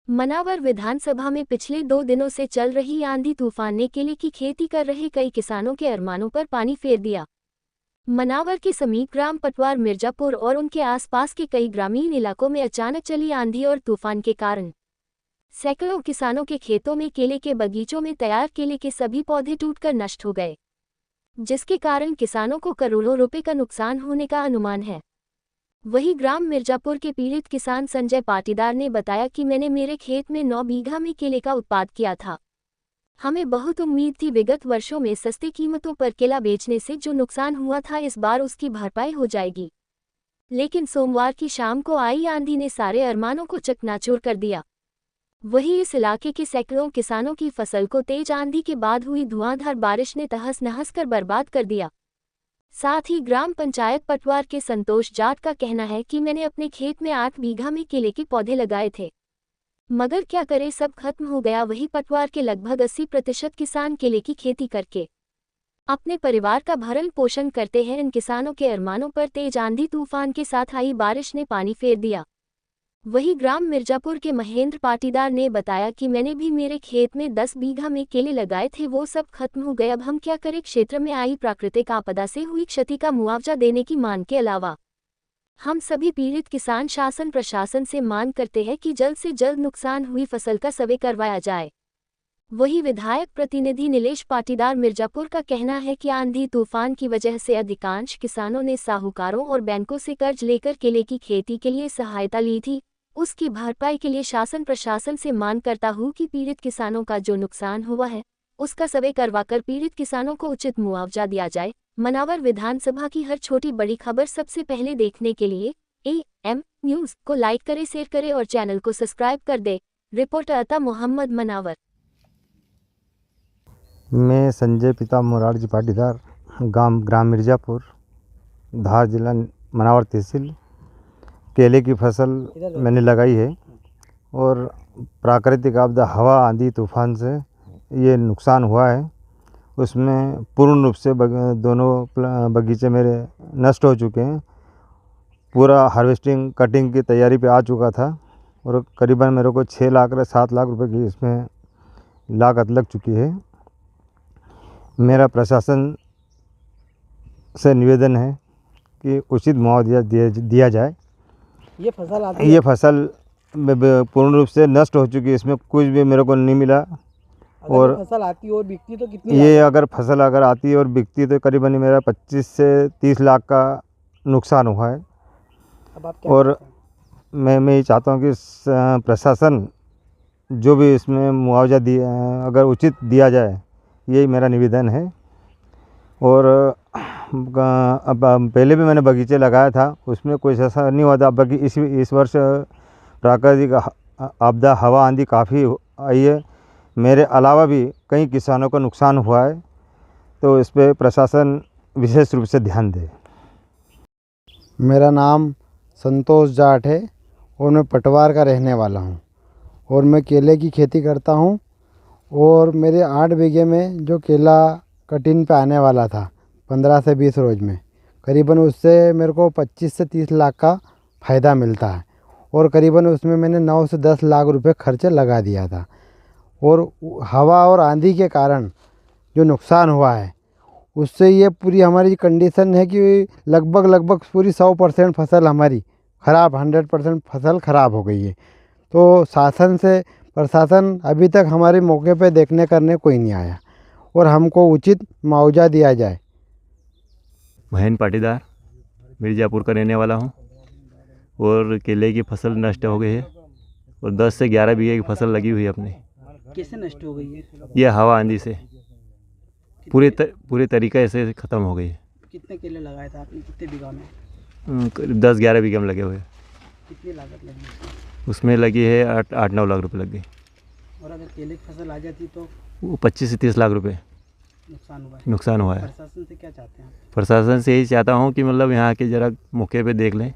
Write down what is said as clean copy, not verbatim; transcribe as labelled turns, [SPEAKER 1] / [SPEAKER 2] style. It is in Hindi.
[SPEAKER 1] मनावर विधानसभा में पिछले 2 दिनों से चल रही आंधी तूफान ने केले की खेती कर रहे कई किसानों के अरमानों पर पानी फेर दिया। मनावर के समीप ग्राम पटवार मिर्जापुर और उनके आसपास के कई ग्रामीण इलाकों में अचानक चली आंधी और तूफान के कारण सैकड़ों किसानों के खेतों में केले के बगीचों में तैयार केले के सभी पौधे टूटकर नष्ट हो गए, जिसके कारण किसानों को करोड़ों रुपए का नुकसान होने का अनुमान है। वहीं ग्राम मिर्जापुर के पीड़ित किसान संजय पाटीदार ने बताया कि मैंने मेरे खेत में 9 बीघा में केले का उत्पाद किया था। हमें बहुत उम्मीद थी विगत वर्षों में सस्ती कीमतों पर केला बेचने से जो नुकसान हुआ था इस बार उसकी भरपाई हो जाएगी, लेकिन सोमवार की शाम को आई आंधी ने सारे अरमानों को चकनाचूर कर दिया। वहीं इस इलाके के सैकड़ों किसानों की फसल को तेज आंधी के बाद हुई धुआंधार बारिश ने तहस नहस कर बर्बाद कर दिया। साथ ही ग्राम पंचायत पटवार के संतोष जाट का कहना है कि मैंने अपने खेत में 8 बीघा में केले के पौधे लगाए थे, मगर क्या करें सब खत्म हो गया। वहीं पटवार के लगभग 80% किसान केले की खेती करके अपने परिवार का भरण पोषण करते हैं। इन किसानों के अरमानों पर तेज आंधी तूफान के साथ आई बारिश ने पानी फेर दिया। वहीं ग्राम मिर्जापुर के महेंद्र पाटीदार ने बताया कि मैंने भी मेरे खेत में 10 बीघा में केले लगाए थे, वो सब खत्म हो गए। अब हम क्या करें। क्षेत्र में आई प्राकृतिक आपदा से हुई क्षति का मुआवजा देने की मांग के अलावा हम सभी पीड़ित किसान शासन प्रशासन से मांग करते हैं कि जल्द से जल्द नुकसान हुई फसल का सर्वे करवाया जाए। वहीं विधायक प्रतिनिधि नीलेश पाटीदार मिर्जापुर का कहना है कि आंधी तूफान की वजह से अधिकांश किसानों ने साहूकारों और बैंकों से कर्ज लेकर केले की खेती के लिए सहायता ली थी। उसकी भरपाई के लिए शासन प्रशासन से मांग करता हूं कि पीड़ित किसानों का जो नुकसान हुआ है उसका सर्वे करवाकर पीड़ित किसानों को उचित मुआवजा दिया जाए। मनावर विधानसभा की हर छोटी बड़ी खबर सबसे पहले देखने के लिए AM न्यूज़ को लाइक करे, शेयर करे और चैनल को सब्सक्राइब कर दे। रिपोर्टर अता मोहम्मद, मनावर।
[SPEAKER 2] मैं संजय पिता मोरारजी पाटीदार, ग्राम मिर्जापुर, धार जिला, मनावर तहसील। केले की फसल मैंने लगाई है और प्राकृतिक आपदा हवा आंधी तूफान से ये नुकसान हुआ है। उसमें पूर्ण रूप से दोनों बगीचे मेरे नष्ट हो चुके हैं। पूरा हार्वेस्टिंग कटिंग की तैयारी पे आ चुका था और करीबन मेरे को 6 लाख से 7 लाख रुपए की इसमें लागत लग चुकी है। मेरा प्रशासन से निवेदन है कि उचित मुआवजा दिया जाए।
[SPEAKER 3] ये
[SPEAKER 2] फसल पूर्ण रूप से नष्ट हो चुकी है, इसमें कुछ भी मेरे को नहीं मिला। और
[SPEAKER 3] फसल आती और बिकती तो कितनी?
[SPEAKER 2] ये फसल अगर आती और बिकती तो करीबन मेरा 25 से 30 लाख का नुकसान हुआ है।
[SPEAKER 3] अब आप क्या
[SPEAKER 2] और मैं ये चाहता हूँ कि प्रशासन जो भी इसमें मुआवजा अगर उचित दिया जाए, यही मेरा निवेदन है। और अब पहले भी मैंने बगीचे लगाया था, उसमें कुछ ऐसा नहीं हुआ था। बाकी इस वर्ष प्राकृतिक आपदा हवा आंधी काफ़ी आई है। मेरे अलावा भी कई किसानों को नुकसान हुआ है, तो इस पर प्रशासन विशेष रूप से ध्यान दे।
[SPEAKER 4] मेरा नाम संतोष जाट है और मैं पटवार का रहने वाला हूँ और मैं केले की खेती करता हूँ। और मेरे 8 बीघे में जो केला कटिंग पे आने वाला था 15 से 20 रोज में, करीबन उससे मेरे को 25 से 30 लाख का फ़ायदा मिलता है। और करीबन उसमें मैंने 9 से 10 लाख रुपए खर्च लगा दिया था। और हवा और आंधी के कारण जो नुकसान हुआ है उससे ये पूरी हमारी कंडीशन है कि लगभग पूरी 100% फसल हमारी ख़राब, 100% फसल ख़राब हो गई है। तो शासन से प्रशासन अभी तक हमारे मौके पे देखने करने कोई नहीं आया और हमको उचित मुआवजा दिया जाए।
[SPEAKER 5] महेंद्र पाटीदार, मिर्जापुर का रहने वाला हूँ और केले की फसल नष्ट हो गई है और 10 से 11 बीघे की फसल लगी हुई है अपनी।
[SPEAKER 3] कैसे नष्ट हो गई है?
[SPEAKER 5] ये हवा आंधी से पूरे तरीके से ख़त्म हो गई है।
[SPEAKER 3] कितने केले लगाए थे आपने, कितने बीघा में?
[SPEAKER 5] 10-11 बीघे में लगे हुए।
[SPEAKER 3] कितनी लागत लगी?
[SPEAKER 5] उसमें लगी है 8-9 लाख रुपए लग गई।
[SPEAKER 3] और अगर केले की फसल आ जाती तो
[SPEAKER 5] वो 25 से 30 लाख रुपए नुकसान हुआ है।
[SPEAKER 3] प्रशासन से क्या चाहते हैं?
[SPEAKER 5] प्रशासन से यही चाहता हूँ कि मतलब यहाँ के ज़रा मौके पे देख लें